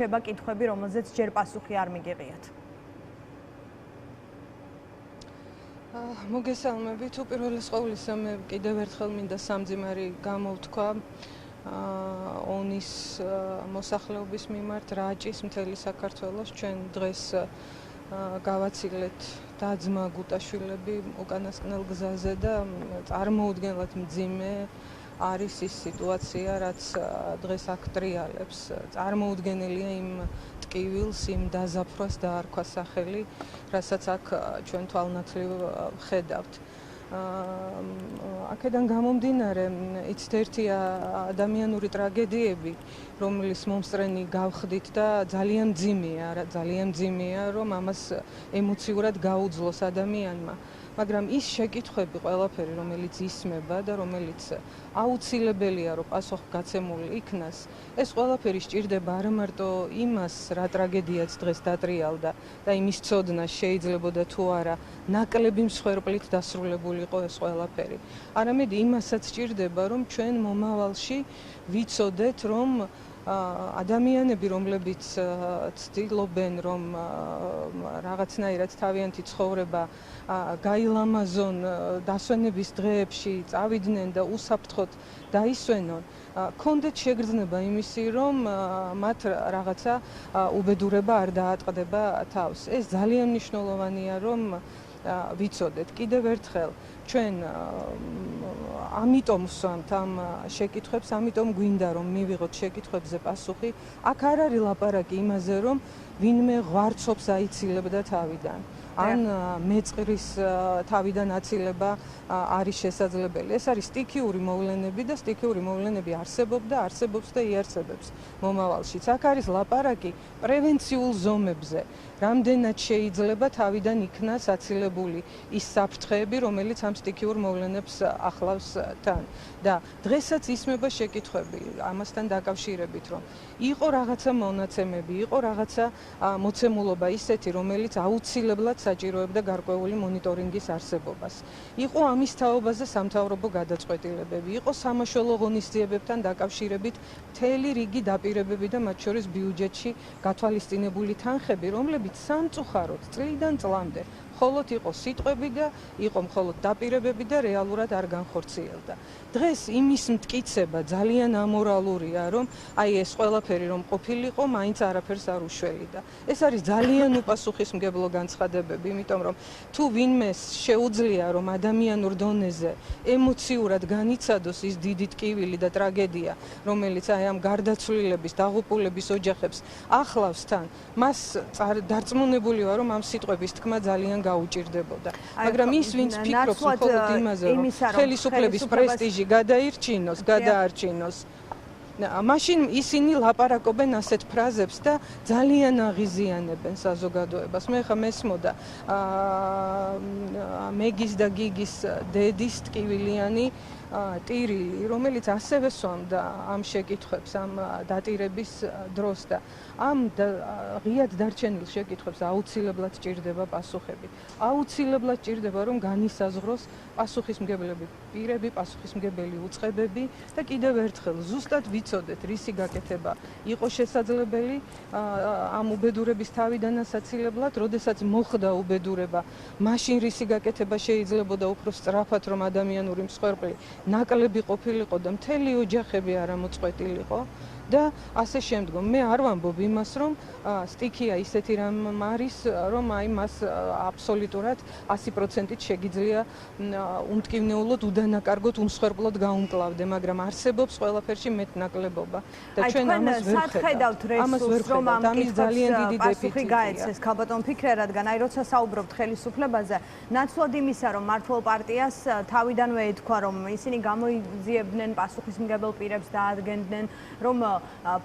ხება კითხვები, რომელზეც ჯერ პასუხი არ მიგიღიათ. მოგესალმებით. უპირველეს ყოვლისა მე კიდევ ერთხელ მინდა სამძიმარი გამოვთქვა ონის მოსახლეობის მიმართ რაჭის მთელი საქართველოს. ჩვენ დღეს გავაცილეთ დაძმა გუტაშვილები უკანასკნელ გზაზე და წარმოუდგენლად მძიმე არის ის სიტუაცია, რაც დღეს აქ ტრიალებს. წარმოუდგენელია იმ ტკივილს, იმ დაზაფრვას დაარქვა სახელი, რასაც აქ ჩვენ თვალნათლივ ხედავთ. აქედან გამომდინარე, იცით ერთია ადამიანური ტრაგედიები, რომლის მომსწრენი გავხდით და ძალიან მძიმეა, რომ ამას ემოციურად გაუძლოს ადამიანმა. მაგრამ ის შეკითხვები ყველაფერი, რომელიც ისმება და რომელიც აუცილებელია, რომ პასუხგაცემული იქნას, ეს ყველაფერი სჭირდება არა მარტო იმას, რა ტრაგედიაც დღეს დატრიალდა და იმის ცოდნა შეიძლებოდა თუ არა ნაკლები მსხვერპლით დასრულებულიყო ეს ყველაფერი. არამედ იმასაც სჭირდება, რომ ჩვენ მომავალში ვიცოდეთ, რომ ადამიანები, რომლებიც ცდილობენ, რომ რაღაცნაირად თავიანთი ცხოვრება გაილამაზონ დასვენების დღეებში, წავიდნენ და უსაფრთხოდ დაისვენონ, კონდეთ შეგრძნება იმისი, რომ მათ რაღაცა უბედურება არ დაატყდება თავს. ეს ძალიან მნიშვნელოვანია, რომ ვიცოდეთ. კიდევ ერთხელ ჩვენ ამიტომ ვსვამთ ამ შეკითხვებს, ამიტომ გვინდა რომ მივიღოთ შეკითხვებზე პასუხი. აქ არ არის ლაპარაკი იმაზე, რომ ვინმე ღვარცობს აიცილებდა თავიდან. ან მეწყრის თავიდან აცილება არის შესაძლებელი. ეს არის სტიქიური მოვლენები და სტიქიური მოვლენები არსებობს და იარსებებს მომავალშიც. აქ არის ლაპარაკი პრევენციულ ზომებზე. რამდენად შეიძლება თავიდან იქნას აცილებული ის საფრთხეები, რომელიც ამ სტიქიურ მოვლენებს ახლავს თან. და დღესაც ისმება შეკითხვები ამასთან დაკავშირებით, რომ იყო რაღაცა მონაცემები, იყო რაღაცა მოცემულობა ისეთი, რომელიც აუცილებლად საჭიროებდა გარკვეული მონიტორინგის არსებობას. იყო ამის თაობაზე სამთავრობო გადაწყვეტილებები, იყო სამაშველო ღონისძიებებთან დაკავშირებით მთელი რიგი დაპირებები და მათ შორის ბიუჯეტში გათვალისწინებული თანხები, რომლებიც სამწუხაროდ წლიდან წლამდე მხოლოდ იყო სიტყვები და იყო მხოლოდ დაპირებები და რეალურად არ განხორციელდა. დღეს იმის მტკიცება ძალიან ამორალურია, რომ აი ეს ყველაფერი რომ ყოფილიყო, მაინც არაფერს არ უშველიდა. ეს არის ძალიან უპასუხისმგებლო განცხადებები, იმიტომ რომ თუ ვინმეს შეუძლია რომ ადამიანურ დონეზე ემოციურად განიცადოს ის დიდი ტკივილი და ტრაგედია, რომელიც აი ამ გარდაცვლილების, დაღუპულების ოჯახებს ახლავს თან, მას დარწმუნებული ვარ, რომ ამ სიტყვების თქმა ძალიან გაუჭირდებოდა. მაგრამ ის, ვინც ფიქრობს მხოლოდ იმაზე, რომ ხელისუფლების პრესტიჟი გადაარჩინოს, მაშინ ისინი ლაპარაკობენ ასეთ ფრაზებს და ძალიან აღიზიანებენ საზოგადოებას. მე ხა მესმოდა მეგის და გიგის დედის ტკივილიანი ტირილი, რომელიც ასევე სვამდა ამ შეკითხვებს, ამ დატირების დროს და ამ ღიად დარჩენილ შეკითხვებს აუცილებლად სჭირდება პასუხები. აუცილებლად სჭირდება, რომ განისაზღვროს პასუხისმგებლები პირები, პასუხისმგებელი უწყებები და კიდევ ერთხელ ზუსტად ვიცოდეთ, რისი გაკეთება იყო შესაძლებელი ამ უბედურების თავიდანაც აცილებლად, როდესაც მოხდა უბედურება, მაშინ რისი გაკეთება შეიძლებოდა უფრო სწრაფად, რომ ადამიანური მსხვერპლი ნაკლები ყოფილიყო და მთელი ოჯახები არ ამოწყვეტილიყო და ასე შემდგომ. მე არ ვამბობ იმას, რომ სტიქია ისეთი რამ არის, რომ აი მას აბსოლუტურად 100%-ით შეგიძლია უმტკივნეულოდ, უდანაკარგოდ, უმსხვერპლოდ გაუმკლავდე, მაგრამ არსებობს ყველაფერში მეტნაკლებობა და ჩვენ ამას ვერ ხედავთ რესურსს, რომ ამ კითხვებს პასუხი გაეცეს. ქალბატონ ფიქრე, რადგან აი როცა საუბრობთ ხელისუფლებაზე, ნაცვლად იმისა, რომ მართლ პარტიას თავიდანვე ეთქვა, რომ ისინი გამოიძიებდნენ პასუხისმგებელ პირებს დაადგენდნენ, რომ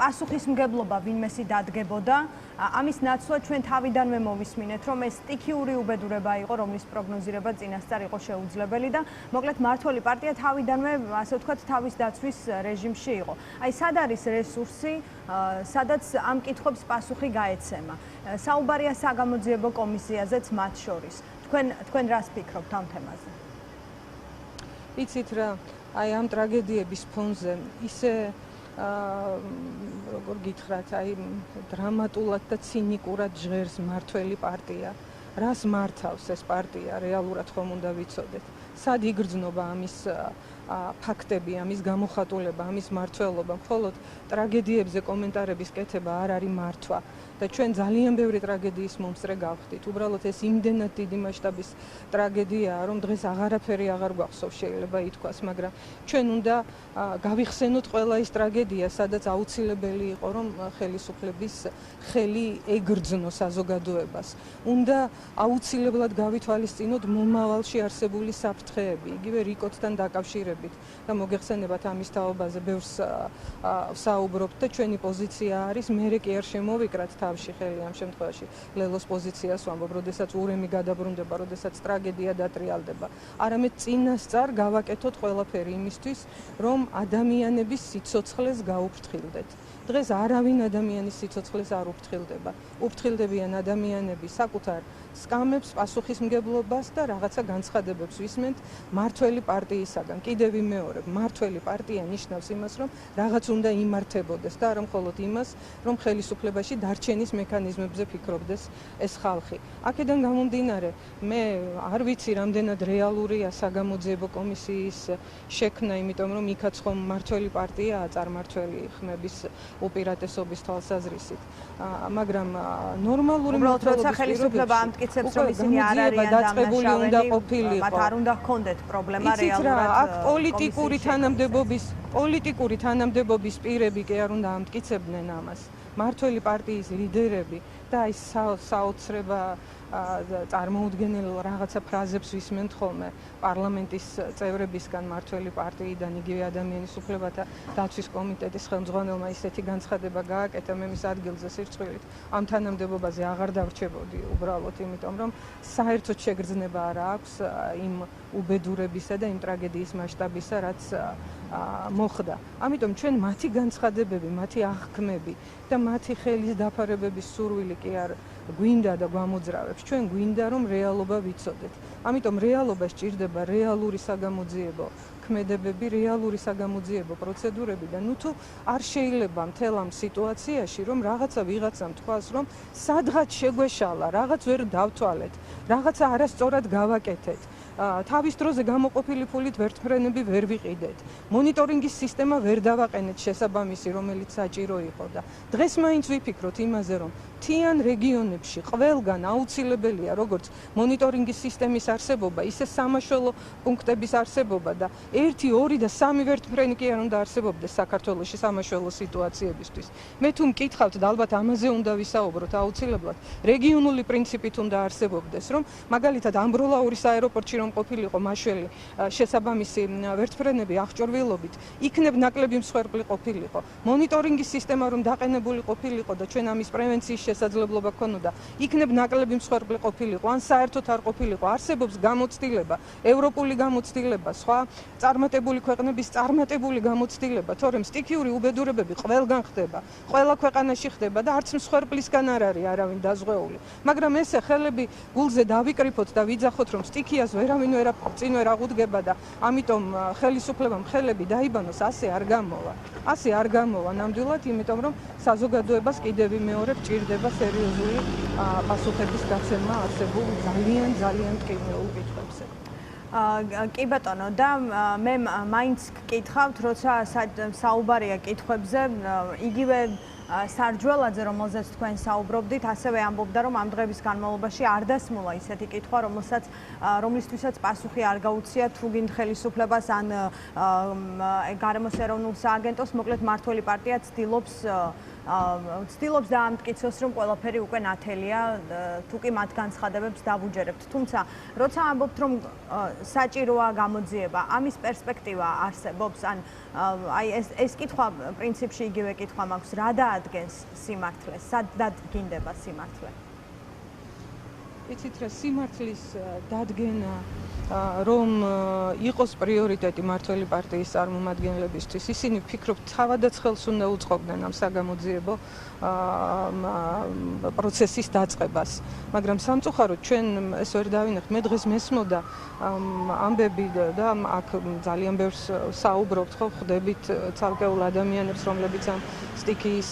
პასუხისმგებლობა ვინმესი დადგებოდა, ამის ნაცვლად ჩვენ თავიდანვე მოვისმინეთ, რომ ეს სტიქიური უბედურება იყო, რომლის პროგნოზირება წინასწარ იყო შეუძლებელი და მოკლედ მმართველი პარტია თავიდანვე, ასე ვთქვათ, თავის დაცვის რეჟიმში იყო. აი სად არის რესურსი, სადაც ამ კითხვებს პასუხი გაეცემა. საუბარია საგამოძიებო კომისიაზეც მათ შორის. თქვენ რას ფიქრობთ ამ თემაზე? იცით რა, აი ამ ტრაგედიების ფონზე ისე როგორ გითხრათ, აი დრამატულად და ცინიკურად ჟღერს მართველი პარტია. რას მართავს ეს პარტია, რეალურად ხომ უნდა ვიცოდეთ. სად იგრძნობა ამის ფაქტები, ამის გამოხატულება, ამის მართველობა, მხოლოდ ტრაგედიებზე კომენტარების კეთება არ არის მართვა. და ჩვენ ძალიან ბევრი ტრაგედიის მომსწრე გავხდით. უბრალოდ ეს იმდენად დიდი მასშტაბის ტრაგედიაა, რომ დღეს აღარაფერი აღარ გვახსოვს, შეიძლება ითქვას, მაგრამ ჩვენ უნდა გავიხსენოთ ყველა ის ტრაგედია, სადაც აუცილებელი იყო, რომ ხელისუფლების ხელი ეგრძნოს საზოგადოებას. უნდა აუცილებლად გავითვალისწინოთ მომავალში არსებული საფრთხეები, იგივე რიკოტთან დაკავშირებით და მოგეხსენებათ ამის თაობაზე ბევრს საუბრობთ და ჩვენი პოზიცია არის, მერე კი არ შემოვიკრათ თავში ხელი ამ შემთხვევაში ლელოს პოზიციას ვამბობ, როდესაც ურემი გადაბრუნდება, როდესაც ტრაგედია დატრიალდება. არამედ წინასწარ გავაკეთოთ ყველაფერი იმისთვის, რომ ადამიანების სიცოცხლეს გაუფრთხილდეთ. დღეს არავინ ადამიანის სიცოცხლეს არ უფრთხილდება. უფრთხილდებიან ადამიანები საკუთარ სკამებს, პასუხისმგებლობას და რაღაცა განცხადებებს ვისმენთ მართველი პარტიისაგან. კიდევ ვიმეორებ, მართველი პარტია ნიშნავს იმას, რომ რაღაც უნდა იმართებოდეს და არა მხოლოდ იმას, რომ ხელისუფლებაში დარჩენის მექანიზმებზე ფიქრობდეს ეს ხალხი. აქედან გამომდინარე, მე არ ვიცი, რამდენად რეალურია საგამოძიებო კომისიის შექმნა, იმიტომ რომ იქაც ხომ მართველი პარტიაა წარმმართველი ხმების უპირატესობის თვალსაზრისით. მაგრამ ნორმალური მართლობის ხელისუფლება ამტკიცებს, რომ ისინი არ არიან დამნაშავენი, მათ არ უნდა ჰქონდეთ პრობლემა რეალურად. აქ პოლიტიკური თანამდებობის პირები კი არ უნდა ამტკიცებდნენ ამას. მართველი პარტიის ლიდერები და აი საოცრება წარმოუდგენელ რაღაცა ფრაზებს ვისმენთ ხოლმე პარლამენტის წევრებისგან, მართველი პარტიიდან, იგივე ადამიანის უფლებათა დაცვის კომიტეტის ხელმძღვანელმა ისეთი განცხადება გააკეთა, მე მის ადგილზე სირცხვილით ამ თანამდებობაზე აღარ დავრჩებოდი უბრალოდ, იმიტომ რომ საერთოდ შეგრძნება არ აქვს იმ უბედურებისა და იმ ტრაგედიის მასშტაბისა, რაც მოხდა. ამიტომ ჩვენ მათი განცხადებები, მათი აღქმები და მათი ხელის დაფარებების სურვილი კი არ გვინდა და გვამოძრავებს. ჩვენ გვინდა, რომ რეალობა ვიცოდეთ. ამიტომ რეალობა სჭირდება რეალური საგამოძიებო ქმედებები, რეალური საგამოძიებო პროცედურები და ნუ თუ არ შეიძლება მთელ ამ სიტუაციაში, რომ რაღაცა ვიღაცამ თქვას, რომ სადღაც შეგვეშალა, რაღაც ვერ დავთვალეთ, რაღაცა არასწორად გავაკეთეთ. თავის დროზე გამოყოფილი ფულით ვერტმფრენები ვერ ვიყიდეთ. მონიტორინგის სისტემა ვერ დავაყენეთ შესაბამისი, რომელიც საჭირო იყო და დღეს მაინც ვიფიქროთ იმაზე, რომ მთიან რეგიონებში ყველგან აუცილებელია როგორც მონიტორინგის სისტემის არსებობა, ისე სამაშველო პუნქტების არსებობა და 1, 2 და 3 ვერტმფრენი კი არ უნდა არსებობდეს საქართველოში სამაშველო სიტუაციებისთვის. მე თუ მკითხავთ და ალბათ ამაზე უნდა ვისაუბროთ აუცილებლად, რეგიონული პრინციპით უნდა არსებობდეს, რომ მაგალითად ამბროლაურის აეროპორტში რომ ყოფილიყო მაშველი შესაბამისი ვერტმფრენები აღჭურვილობით, იქნებ ნაკლები მსხვერპლი ყოფილიყო. მონიტორინგის სისტემა რომ დაყენებული ყოფილიყო და ჩვენ ამის პრევენციის შესაძლებლობა ქონოდა, იქნებ ნაკლები მსხვერპლი ყოფილიყო, ან საერთოდ არ ყოფილიყო. არსებობს გამოცდილება, ევროპული გამოცდილება, სხვა წარმატებული ქვეყნების წარმატებული გამოცდილება, თორემ სტიქიური უბედურებები ყველგან ხდება, ყველა ქვეყანაში ხდება და არც მსხვერპლისგან არ არის არავინ დაზღვეული. მაგრამ ესე ხელები გულზე დავიკრიფოთ და ვიძახოთ, რომ სტიქიას ვერავინ წინ ვერ აღუდგება და ამიტომ ხელისუფლებამ ხელები დაიბანოს, ასე არ გამოვა. ასე არ გამოვა ნამდვილად, იმიტომ რომ საზოგადოებას კიდევ ვიმეორებ, ჭირდება სერიოზული პასუხების გაცემა არსებულ ძალიან მტკივნეულ კითხვებზე. კი ბატონო, და მე მაინც გკითხავთ, როცა საუბარია კითხვებზე, იგივე სარჯველაძე, რომელზეც თქვენ საუბრობდით, ასევე ამბობდა, რომ ამ დღების განმავლობაში არ დასმულა ისეთი კითხვა, რომლისთვისაც პასუხი არ გაუწია თუ გინდ ხელისუფლებას ან გარემოს ეროვნულ სააგენტოს, მოკლედ მართველი პარტია ცდილობს დაამტკიცოს, რომ ყველაფერი უკვე ნათელია, თუ კი მათ განცხადებებს დავუჯერებთ. თუმცა, როცა ამბობთ, რომ საჭიროა გამოძიება, ამის პერსპექტივა არსებობს, ან აი ეს კითხვა პრინციპში იგივე კითხვა მაქვს, რა დაადგენს სიმართლეს, სად დადგინდება სიმართლე? იცით რა, სიმართლის დადგენა რომ იყოს პრიორიტეტი მმართველი პარტიის წარმომადგენლებისთვის. ისინი ვფიქრობ, თავადაც ხელს უნდა უწყობდნენ ამ საგამოძიებო პროცესის დაწყებას. მაგრამ სამწუხაროდ ჩვენ ეს ვერ დავინახთ. მე დღეს მესმოდა ამბები და აქ ძალიან ბევრს საუბრობთ, ხო, ხვდებით ცალკეულ ადამიანებს, რომლებიც ამ სტიქიის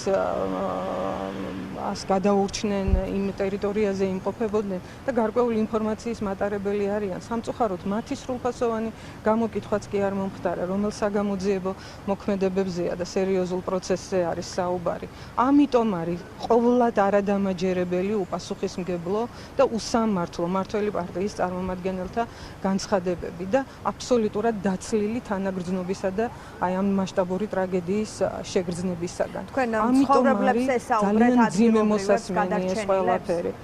ას გადაურჩნენ იმ ტერიტორიაზე იმყოფებოდნენ და გარკვეული ინფორმაციის მატარებელი არიან. სამწუხაროდ მათი სრულფასოვანი გამოკითხვაც კი არ მომხდარა, რომელ საგამოძიებო მოქმედებებზეა და სერიოზულ პროცესზე არის საუბარი. ამიტომ არის ყოვლად არადამაჯერებელი, უპასუხისმგებლო და უსამართლო მმართველი პარტიის წარმომადგენელთა განცხადებები და აბსოლუტურად დაცლილი თანაგრძნობისა და აი ამ მასშტაბური ტრაგედიის შეგრძნებისაგან. თქვენ ცხოვრებლებს ესაუბრეთ ადგილობრივებს გადარჩენილებს.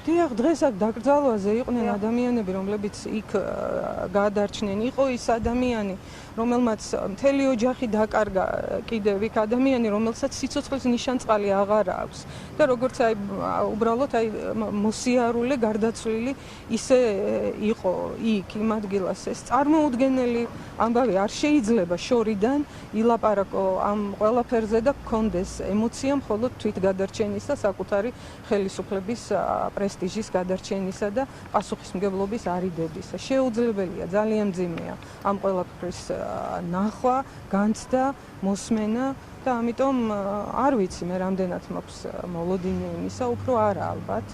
დიახ, დღეს აქ დაკრძალვაზე იყვნენ ადამიანები, რომლებიც იქ გადარჩნენ. იყო ის ადამიანი, რომელმაც მთელი ოჯახი დაკარგა, კიდევ იქ ადამიანი, რომელსაც სიცოცხლის ნიშანწყალი აღარ აქვს და როგორც აი უბრალოდ აი მოსიარულე, გარდაცვლილი ისე იყო იქ იმ ადგილას. ეს წარმოუდგენელი ამბავი არ შეიძლება შორიდან ილაპარაკო ამ ყველაფერზე და გქონდეს ემოცია მხოლოდ თვითგადარჩენის და საკუთარი ხელისუფლების პრესტიჟის გადარჩენისა და პასუხისმგებლობის არიდების. შეუძლებელია, ძალიან მძიმეა ამ ყველაფრის ნახვა, განცდა, მოსმენა და ამიტომ არ ვიცი მე რამდენად მაქვს მოლოდინი იმისა, უფრო არა ალბათ,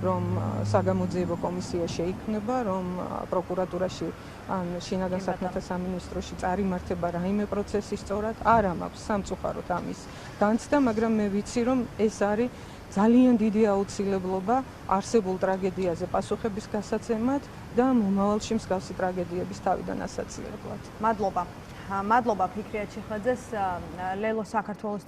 რომ საგამოძიებო კომისია შეიქმნება, რომ პროკურატურაში ან შინაგან საქმეთა სამინისტროში წარიმართება რაიმე პროცესი სწორად. არა მაქვს სამწუხაროდ ამის განცდა, მაგრამ მე ვიცი, რომ ეს არის ძალიან დიდი აუცილებლობა არსებულ ტრაგედიაზე პასუხების გასაცემად და მომავალში მსგავსი ტრაგედიების თავიდან ასაცილებლად. მადლობა. მადლობა ფიქრია ჩიხაძეს, ლელო საქართველოს